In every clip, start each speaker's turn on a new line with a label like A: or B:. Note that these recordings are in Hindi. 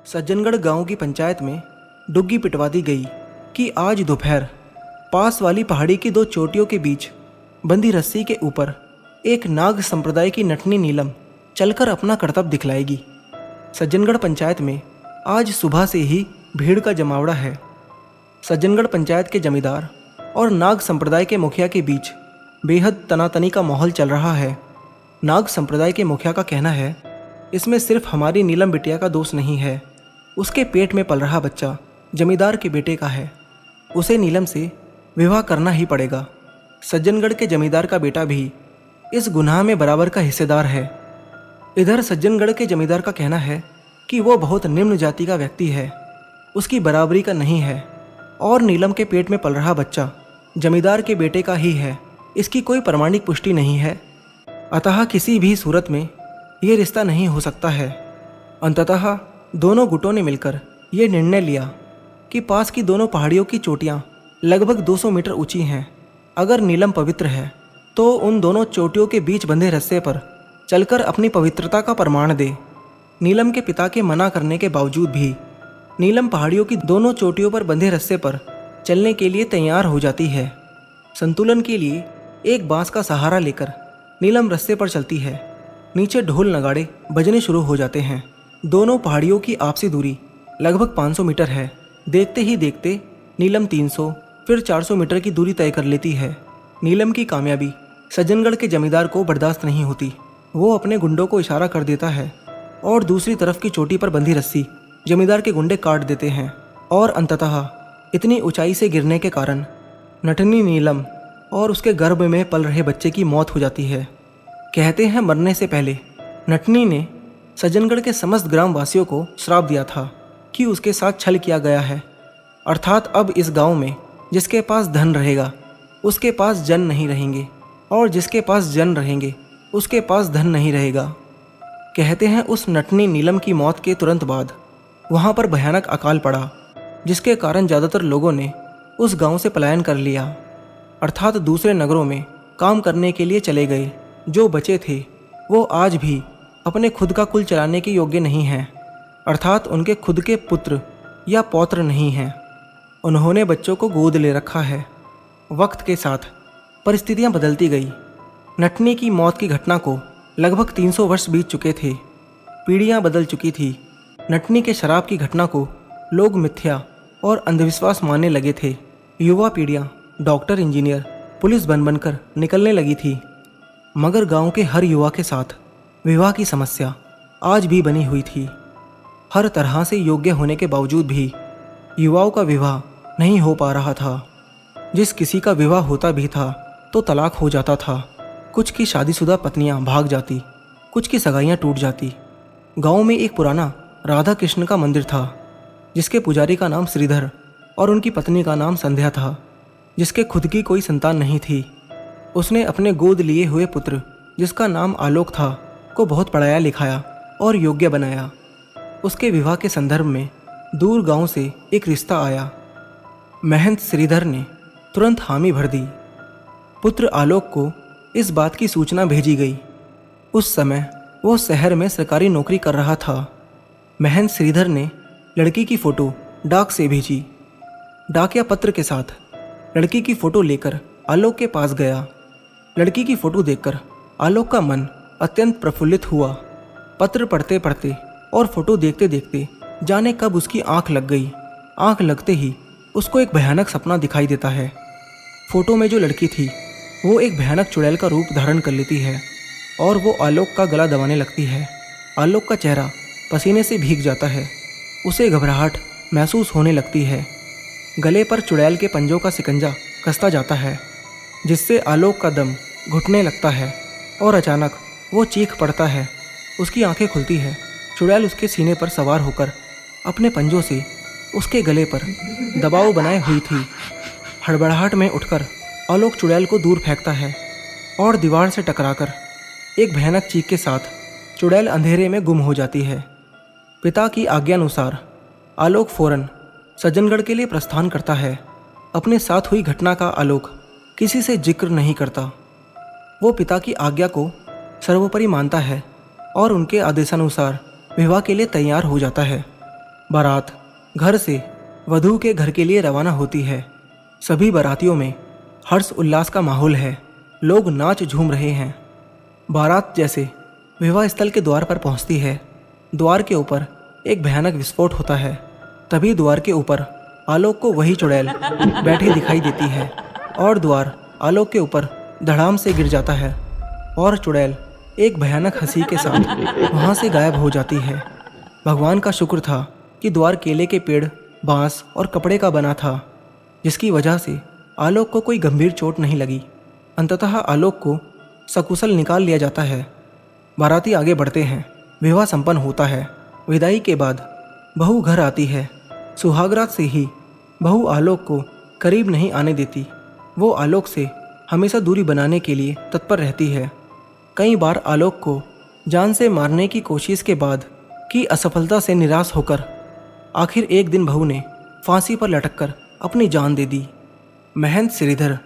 A: सज्जनगढ़ गांव की पंचायत में डुग्गी पिटवा दी गई कि आज दोपहर पास वाली पहाड़ी की दो चोटियों के बीच बंधी रस्सी के ऊपर एक नाग संप्रदाय की नटनी नीलम चलकर अपना कर्तव्य दिखलाएगी। सज्जनगढ़ पंचायत में आज सुबह से ही भीड़ का जमावड़ा है। सज्जनगढ़ पंचायत के जमींदार और नाग संप्रदाय के मुखिया के बीच बेहद तनातनी का माहौल चल रहा है। नाग संप्रदाय के मुखिया का कहना है, इसमें सिर्फ हमारी नीलम बिटिया का दोष नहीं है, उसके पेट में पल रहा बच्चा जमींदार के बेटे का है, उसे नीलम से विवाह करना ही पड़ेगा। सज्जनगढ़ के जमींदार का बेटा भी इस गुनाह में बराबर का हिस्सेदार है। इधर सज्जनगढ़ के जमींदार का कहना है कि वो बहुत निम्न जाति का व्यक्ति है, उसकी बराबरी का नहीं है और नीलम के पेट में पल रहा बच्चा जमींदार के बेटे का ही है, इसकी कोई प्रमाणिक पुष्टि नहीं है। अतः किसी भी सूरत में ये रिश्ता नहीं हो सकता है। अंततः दोनों गुटों ने मिलकर ये निर्णय लिया कि पास की दोनों पहाड़ियों की चोटियाँ लगभग 200 मीटर ऊंची हैं। अगर नीलम पवित्र है तो उन दोनों चोटियों के बीच बंधे रस्से पर चलकर अपनी पवित्रता का प्रमाण दे। नीलम के पिता के मना करने के बावजूद भी नीलम पहाड़ियों की दोनों चोटियों पर बंधे रस्से पर चलने के लिए तैयार हो जाती है। संतुलन के लिए एक बांस का सहारा लेकर नीलम रस्से पर चलती है। नीचे ढोल नगाड़े बजने शुरू हो जाते हैं। दोनों पहाड़ियों की आपसी दूरी लगभग 500 मीटर है। देखते ही देखते नीलम 300 फिर 400 मीटर की दूरी तय कर लेती है। नीलम की कामयाबी सज्जनगढ़ के जमींदार को बर्दाश्त नहीं होती। वो अपने गुंडों को इशारा कर देता है और दूसरी तरफ की चोटी पर बंधी रस्सी जमींदार के गुंडे काट देते हैं और अंततः इतनी ऊंचाई से गिरने के कारण नटनी नीलम और उसके गर्भ में पल रहे बच्चे की मौत हो जाती है। कहते हैं मरने से पहले नटनी ने सज्जनगढ़ के समस्त ग्रामवासियों को श्राप दिया था कि उसके साथ छल किया गया है, अर्थात अब इस गांव में जिसके पास धन रहेगा उसके पास जन नहीं रहेंगे और जिसके पास जन रहेंगे उसके पास धन नहीं रहेगा। कहते हैं उस नटनी नीलम की मौत के तुरंत बाद वहां पर भयानक अकाल पड़ा, जिसके कारण ज़्यादातर लोगों ने उस गांव से पलायन कर लिया, अर्थात दूसरे नगरों में काम करने के लिए चले गए। जो बचे थे वो आज भी अपने खुद का कुल चलाने के योग्य नहीं हैं, अर्थात उनके खुद के पुत्र या पौत्र नहीं हैं। उन्होंने बच्चों को गोद ले रखा है। वक्त के साथ परिस्थितियां बदलती गई। नटनी की मौत की घटना को लगभग 300 वर्ष बीत चुके थे। पीढ़ियां बदल चुकी थी। नटनी के शराब की घटना को लोग मिथ्या और अंधविश्वास मानने लगे थे। युवा पीढ़ियां डॉक्टर, इंजीनियर, पुलिस बनकर निकलने लगी थी। मगर गांव के हर युवा के साथ विवाह की समस्या आज भी बनी हुई थी। हर तरह से योग्य होने के बावजूद भी युवाओं का विवाह नहीं हो पा रहा था। जिस किसी का विवाह होता भी था तो तलाक हो जाता था। कुछ की शादीशुदा पत्नियां भाग जाती, कुछ की सगाइयां टूट जाती। गांव में एक पुराना राधा कृष्ण का मंदिर था, जिसके पुजारी का नाम श्रीधर और उनकी पत्नी का नाम संध्या था, जिसके खुद की कोई संतान नहीं थी। उसने अपने गोद लिए हुए पुत्र, जिसका नाम आलोक था, को बहुत पढ़ाया लिखाया और योग्य बनाया। उसके विवाह के संदर्भ में दूर गांव से एक रिश्ता आया। महंत श्रीधर ने तुरंत हामी भर दी। पुत्र आलोक को इस बात की सूचना भेजी गई। उस समय वो शहर में सरकारी नौकरी कर रहा था। महंत श्रीधर ने लड़की की फ़ोटो डाक से भेजी। डाकिया पत्र के साथ लड़की की फ़ोटो लेकर आलोक के पास गया। लड़की की फ़ोटो देखकर आलोक का मन अत्यंत प्रफुल्लित हुआ। पत्र पढ़ते पढ़ते और फोटो देखते देखते जाने कब उसकी आंख लग गई। आंख लगते ही उसको एक भयानक सपना दिखाई देता है। फोटो में जो लड़की थी वो एक भयानक चुड़ैल का रूप धारण कर लेती है और वो आलोक का गला दबाने लगती है। आलोक का चेहरा पसीने से भीग जाता है। उसे घबराहट महसूस होने लगती है। गले पर चुड़ैल के पंजों का सिकंजा कसता जाता है, जिससे आलोक का दम घुटने लगता है और अचानक वो चीख पड़ता है। उसकी आंखें खुलती है। चुड़ैल उसके सीने पर सवार होकर अपने पंजों से उसके गले पर दबाव बनाए हुई थी। हड़बड़ाहट में उठकर आलोक चुड़ैल को दूर फेंकता है और दीवार से टकराकर एक भयानक चीख के साथ चुड़ैल अंधेरे में गुम हो जाती है। पिता की आज्ञानुसार आलोक फौरन सज्जनगढ़ के लिए प्रस्थान करता है। अपने साथ हुई घटना का आलोक किसी से जिक्र नहीं करता। वो पिता की आज्ञा को सर्वोपरि मानता है और उनके आदेशानुसार विवाह के लिए तैयार हो जाता है। बारात घर से वधू के घर के लिए रवाना होती है। सभी बारातियों में हर्ष उल्लास का माहौल है। लोग नाच झूम रहे हैं। बारात जैसे विवाह स्थल के द्वार पर पहुंचती है। द्वार के ऊपर एक भयानक विस्फोट होता है। तभी द्वार के ऊपर आलोक को वही चुड़ैल बैठी दिखाई देती है और द्वार आलोक के ऊपर धड़ाम से गिर जाता है और चुड़ैल एक भयानक हंसी के साथ वहां से गायब हो जाती है। भगवान का शुक्र था कि द्वार केले के पेड़, बांस और कपड़े का बना था, जिसकी वजह से आलोक को कोई गंभीर चोट नहीं लगी। अंततः आलोक को सकुशल निकाल लिया जाता है। बाराती आगे बढ़ते हैं। विवाह संपन्न होता है। विदाई के बाद बहू घर आती है। सुहागरात से ही बहू आलोक को करीब नहीं आने देती। वो आलोक से हमेशा दूरी बनाने के लिए तत्पर रहती है। कई बार आलोक को जान से मारने की कोशिश के बाद की असफलता से निराश होकर आखिर एक दिन बहू ने फांसी पर लटककर अपनी जान दे दी। महंत श्रीधर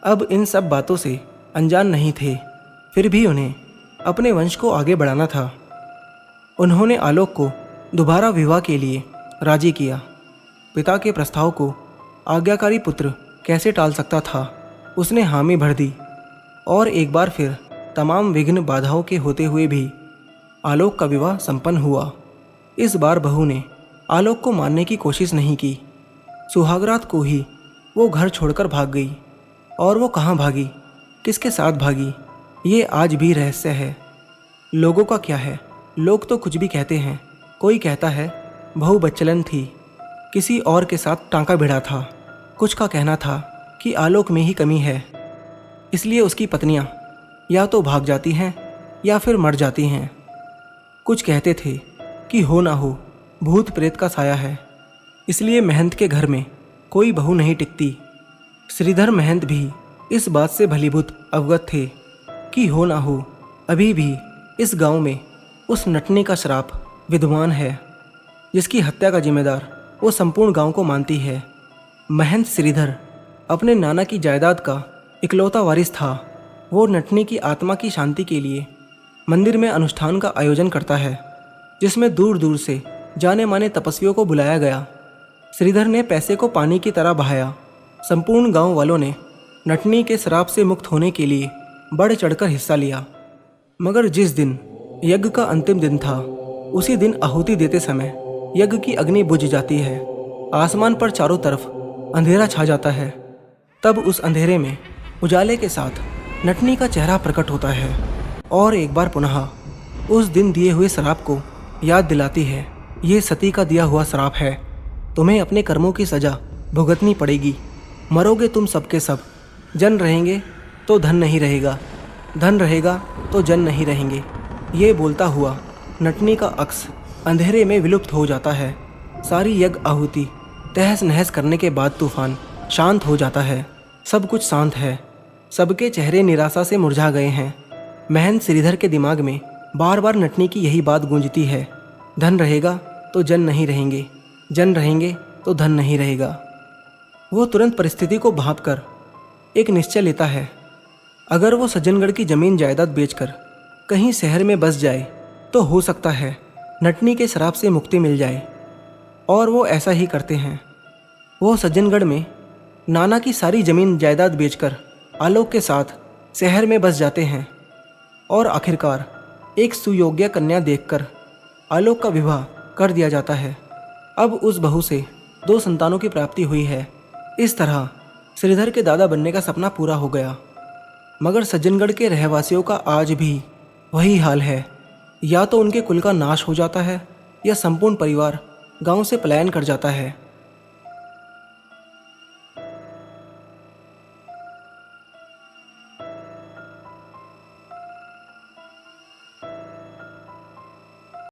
A: अब इन सब बातों से अनजान नहीं थे, फिर भी उन्हें अपने वंश को आगे बढ़ाना था। उन्होंने आलोक को दोबारा विवाह के लिए राजी किया। पिता के प्रस्ताव को आज्ञाकारी पुत्र कैसे टाल सकता था। उसने हामी भर दी और एक बार फिर तमाम विघ्न बाधाओं के होते हुए भी आलोक का विवाह संपन्न हुआ। इस बार बहू ने आलोक को मारने की कोशिश नहीं की। सुहागरात को ही वो घर छोड़कर भाग गई। और वो कहाँ भागी, किसके साथ भागी, ये आज भी रहस्य है। लोगों का क्या है, लोग तो कुछ भी कहते हैं। कोई कहता है बहू बच्चलन थी, किसी और के साथ टांका भिड़ा था। कुछ का कहना था कि आलोक में ही कमी है, इसलिए उसकी पत्नियां या तो भाग जाती हैं या फिर मर जाती हैं। कुछ कहते थे कि हो ना हो भूत प्रेत का साया है, इसलिए महंत के घर में कोई बहू नहीं टिकती। श्रीधर महंत भी इस बात से भलीभूत अवगत थे कि हो ना हो अभी भी इस गांव में उस नटने का श्राप विद्यमान है, जिसकी हत्या का जिम्मेदार वो संपूर्ण गांव को मानती है। महंत श्रीधर अपने नाना की जायदाद का इकलौता वारिस था। वो नटने की आत्मा की शांति के लिए मंदिर में अनुष्ठान का आयोजन करता है, जिसमें दूर दूर से जाने माने तपस्वियों को बुलाया गया। श्रीधर ने पैसे को पानी की तरह बहाया। संपूर्ण गांव वालों ने नटनी के श्राप से मुक्त होने के लिए बढ़ चढ़कर हिस्सा लिया। मगर जिस दिन यज्ञ का अंतिम दिन था, उसी दिन आहुति देते समय यज्ञ की अग्नि बुझ जाती है। आसमान पर चारों तरफ अंधेरा छा जाता है। तब उस अंधेरे में उजाले के साथ नटनी का चेहरा प्रकट होता है और एक बार पुनः उस दिन दिए हुए श्राप को याद दिलाती है। ये सती का दिया हुआ श्राप है, तुम्हें अपने कर्मों की सजा भुगतनी पड़ेगी। मरोगे तुम सबके सब। जन रहेंगे तो धन नहीं रहेगा, धन रहेगा तो जन नहीं रहेंगे। ये बोलता हुआ नटनी का अक्स अंधेरे में विलुप्त हो जाता है। सारी यज्ञ आहुति तहस नहस करने के बाद तूफान शांत हो जाता है। सब कुछ शांत है। सबके चेहरे निराशा से मुरझा गए हैं। महंत श्रीधर के दिमाग में बार बार नटनी की यही बात गूंजती है, धन रहेगा तो जन नहीं रहेंगे, जन रहेंगे तो धन नहीं रहेगा। वो तुरंत परिस्थिति को भांपकर एक निश्चय लेता है। अगर वो सज्जनगढ़ की जमीन जायदाद बेचकर कहीं शहर में बस जाए तो हो सकता है नटनी के श्राप से मुक्ति मिल जाए। और वो ऐसा ही करते हैं। वो सज्जनगढ़ में नाना की सारी जमीन जायदाद बेचकर आलोक के साथ शहर में बस जाते हैं और आखिरकार एक सुयोग्य कन्या देखकर आलोक का विवाह कर दिया जाता है। अब उस बहू से 2 संतानों की प्राप्ति हुई है। इस तरह श्रीधर के दादा बनने का सपना पूरा हो गया। मगर सज्जनगढ़ के रहवासियों का आज भी वही हाल है। या तो उनके कुल का नाश हो जाता है या संपूर्ण परिवार गांव से पलायन कर जाता है।